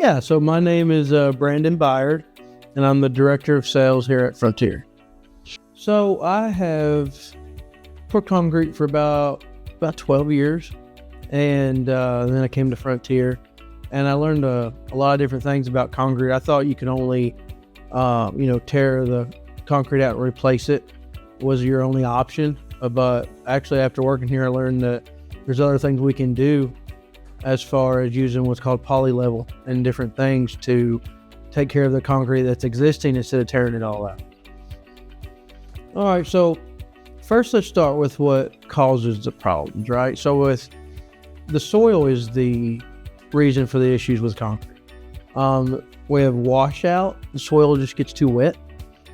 Yeah, so my name is Brandon Byard, and I'm the Director of Sales here at Frontier. So I have poured concrete for about 12 years, and then I came to Frontier, and I learned a lot of different things about concrete. I thought you could only, tear the concrete out and replace it was your only option. But actually, after working here, I learned that there's other things we can do as far as using what's called PolyLevel and different things to take care of the concrete that's existing instead of tearing it all out. All right, so first let's start with what causes the problems, right? So with the soil is the reason for the issues with concrete. We have washout. The soil just gets too wet,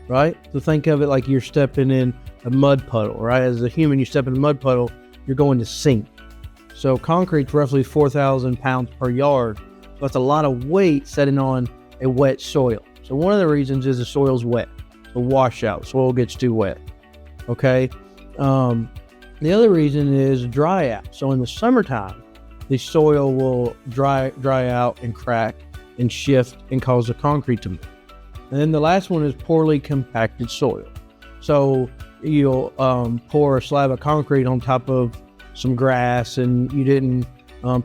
right? So think of it like you're stepping in a mud puddle, right? As a human, you step in a mud puddle, you're going to sink. So concrete's roughly 4,000 pounds per yard. So that's a lot of weight sitting on a wet soil. So one of the reasons is the soil's wet. So washout, soil gets too wet. Okay. The other reason is dry out. So in the summertime, the soil will dry out and crack and shift and cause the concrete to move. And then the last one is poorly compacted soil. So you'll pour a slab of concrete on top of some grass, and you didn't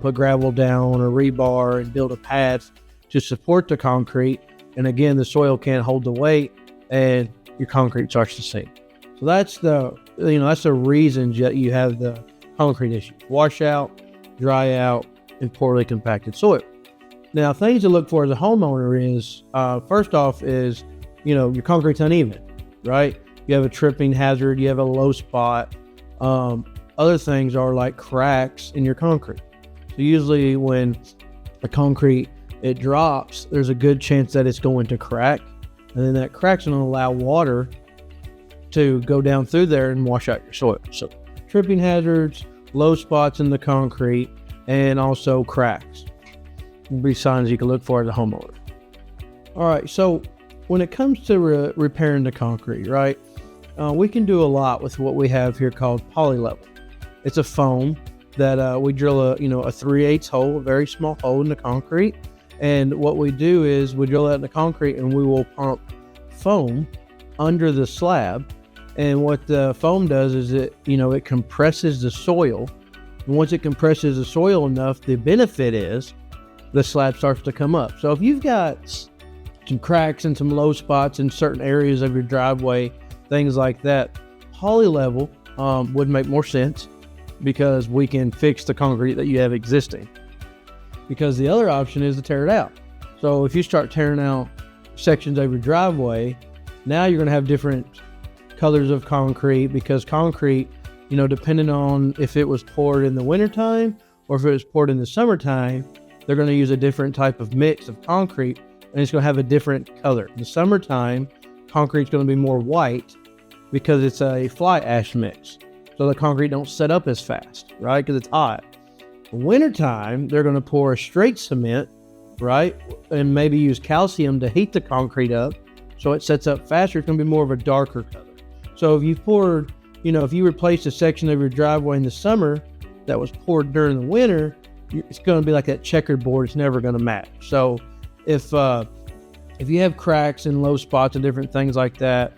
put gravel down or rebar and build a pad to support the concrete. And again, the soil can't hold the weight, and your concrete starts to sink. So that's the reasons that you have the concrete issue: washout, dry out, and poorly compacted soil. Now, things to look for as a homeowner is first off is your concrete's uneven, right? You have a tripping hazard, you have a low spot. Other things are like cracks in your concrete. So usually when the concrete, it drops, there's a good chance that it's going to crack. And then that crack's going to allow water to go down through there and wash out your soil. So tripping hazards, low spots in the concrete, and also cracks will be signs you can look for as a homeowner. All right, so when it comes to repairing the concrete, right, we can do a lot with what we have here called PolyLevel. It's a foam that we drill a 3/8 hole, a very small hole in the concrete. And what we do is we drill that in the concrete and we will pump foam under the slab. And what the foam does is it compresses the soil. And once it compresses the soil enough, the benefit is the slab starts to come up. So if you've got some cracks and some low spots in certain areas of your driveway, things like that, PolyLevel would make more sense, because we can fix the concrete that you have existing. Because the other option is to tear it out. So if you start tearing out sections of your driveway, now you're going to have different colors of concrete, because concrete, depending on if it was poured in the wintertime or if it was poured in the summertime, they're going to use a different type of mix of concrete, and it's going to have a different color. In the summertime, concrete's going to be more white because it's a fly ash mix. So the concrete don't set up as fast, right? Because it's hot. In wintertime, they're going to pour a straight cement, right? And maybe use calcium to heat the concrete up so it sets up faster. It's going to be more of a darker color. So if you poured, if you replaced a section of your driveway in the summer that was poured during the winter, it's going to be like that checkered board. It's never going to match. So if you have cracks and low spots and different things like that,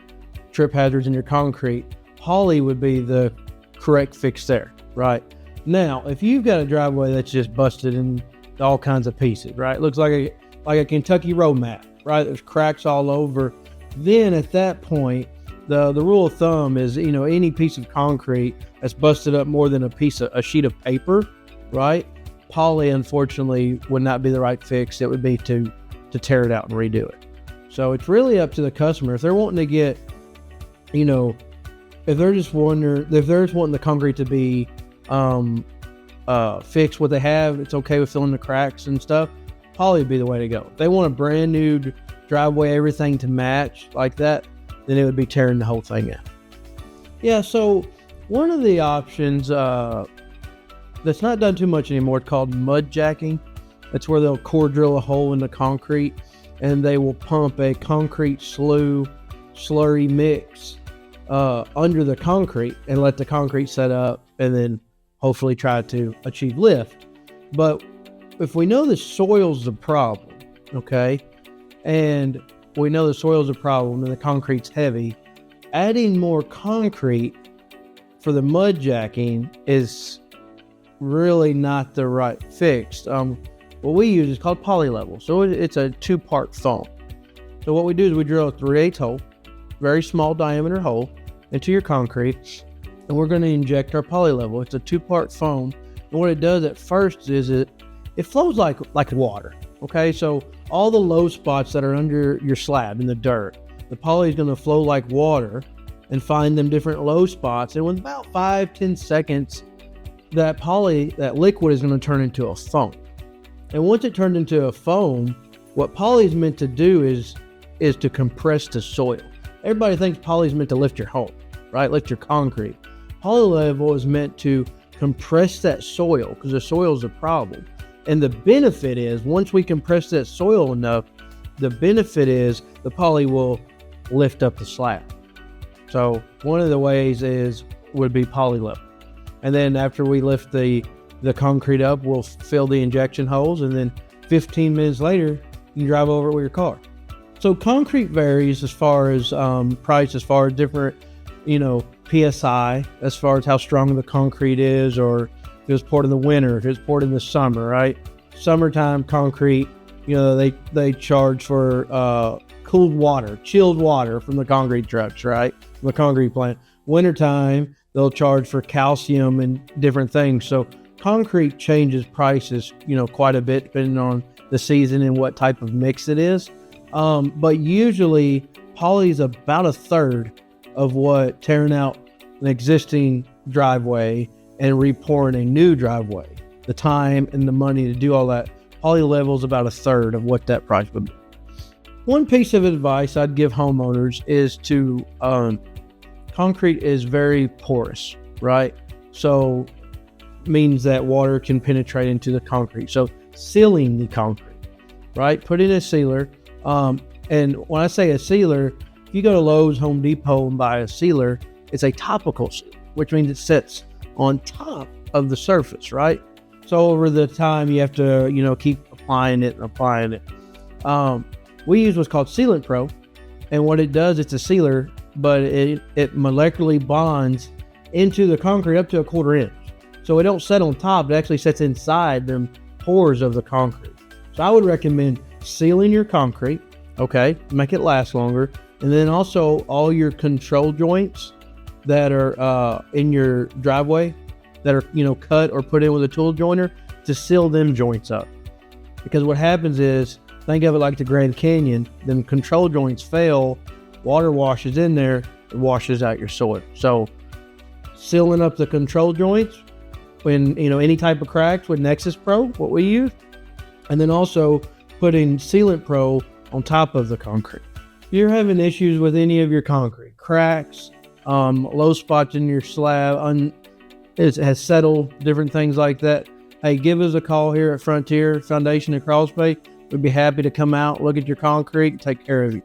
trip hazards in your concrete, poly would be the correct fix there, right? Now, if you've got a driveway that's just busted in all kinds of pieces, right? It looks like a Kentucky road map, right? There's cracks all over. Then at that point, the rule of thumb is, any piece of concrete that's busted up more than a sheet of paper, right? Poly, unfortunately, would not be the right fix. It would be to tear it out and redo it. So it's really up to the customer. If they're wanting to get, if they're just wanting the concrete to be fix what they have, it's okay with filling the cracks and stuff, poly would be the way to go. If they want a brand new driveway, everything to match like that, then it would be tearing the whole thing out. Yeah, so one of the options that's not done too much anymore, it's called mud jacking. That's where they'll core drill a hole in the concrete and they will pump a concrete slurry mix under the concrete and let the concrete set up, and then hopefully try to achieve lift. But if we know the soil's the problem, okay? And we know the soil's a problem and the concrete's heavy. Adding more concrete for the mud jacking is really not the right fix. What we use is called PolyLevel. So it's a 2-part foam. So what we do is we drill a 3/8 hole, very small diameter hole, into your concrete, and we're going to inject our PolyLevel. It's a 2-part foam, and what it does at first is it flows like water. Okay, so all the low spots that are under your slab in the dirt, the poly is going to flow like water and find them different low spots, and with about 5-10 seconds, that liquid is going to turn into a foam. And once it turns into a foam, what poly is meant to do is to compress the soil. Everybody thinks poly is meant to lift your home, right? Lift your concrete. PolyLevel is meant to compress that soil because the soil is a problem. And the benefit is, once we compress that soil enough, the benefit is the poly will lift up the slab. So one of the ways would be PolyLevel. And then after we lift the concrete up, we'll fill the injection holes, and then 15 minutes later, you can drive over it with your car. So concrete varies as far as price, as far as different, PSI, as far as how strong the concrete is, or if it was poured in the winter, if it was poured in the summer, right? Summertime concrete, they charge for cooled water, chilled water from the concrete trucks, right? From the concrete plant. Wintertime, they'll charge for calcium and different things. So concrete changes prices, quite a bit depending on the season and what type of mix it is. But usually poly is about 1/3 of what tearing out an existing driveway and repouring a new driveway. The time and the money to do all that, PolyLevel is about 1/3 of what that price would be. One piece of advice I'd give homeowners is to, concrete is very porous, right? So means that water can penetrate into the concrete. So sealing the concrete, right? Put in a sealer. And when I say a sealer, if you go to Lowe's, Home Depot and buy a sealer, it's a topical sealer, which means it sits on top of the surface, right? So over the time you have to, keep applying it. We use what's called Sealant Pro. And what it does, it's a sealer, but it molecularly bonds into the concrete up to 1/4 inch. So it don't set on top, it actually sits inside them pores of the concrete. So I would recommend sealing your concrete, okay, make it last longer. And then also all your control joints that are in your driveway that are, cut or put in with a tool joiner, to seal them joints up. Because what happens is, think of it like the Grand Canyon, then control joints fail, water washes in there, it washes out your soil. So sealing up the control joints when, any type of cracks with Nexus Pro, what we use, and then also putting Sealant Pro on top of the concrete. If you're having issues with any of your concrete, cracks, low spots in your slab, it has settled, different things like that, hey, give us a call here at Frontier Foundation in Cross Bay. We'd be happy to come out, look at your concrete, and take care of you.